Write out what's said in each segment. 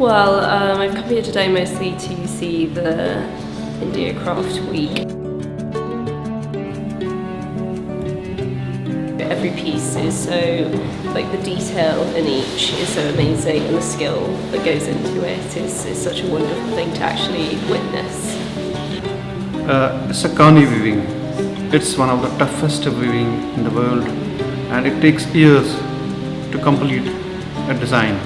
Well, I've come here today mostly to see the India Craft Week. Every piece is so, like the detail in each is so amazing, and the skill that goes into it is such a wonderful thing to actually witness. It's a Kani weaving. It's one of the toughest weaving in the world, and it takes years to complete a design.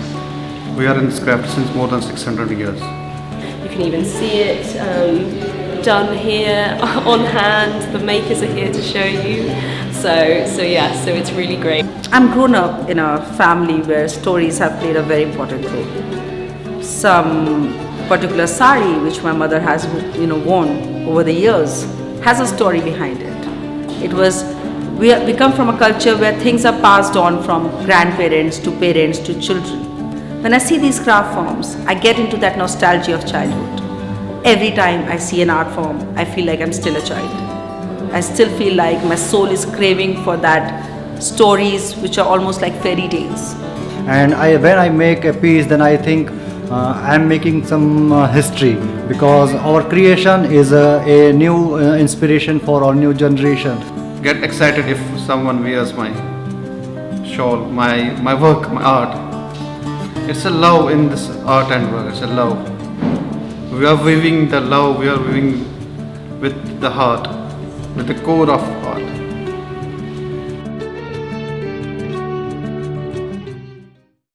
We are in this craft since more than 600 years. You can even see it done here on hand. The makers are here to show you. So it's really great. I'm grown up in a family where stories have played a very important role. Some particular sari which my mother has worn over the years has a story behind it. We come from a culture where things are passed on from grandparents to parents to children. When I see these craft forms, I get into that nostalgia of childhood. Every time I see an art form, I feel like I'm still a child. I still feel like my soul is craving for that stories which are almost like fairy tales. And when I make a piece, then I think I'm making some history, because our creation is a new inspiration for our new generation. Get excited if someone wears my shawl, my work, my art. It's a love in this art and work. It's a love. We are weaving the love. We are weaving with the heart, with the core of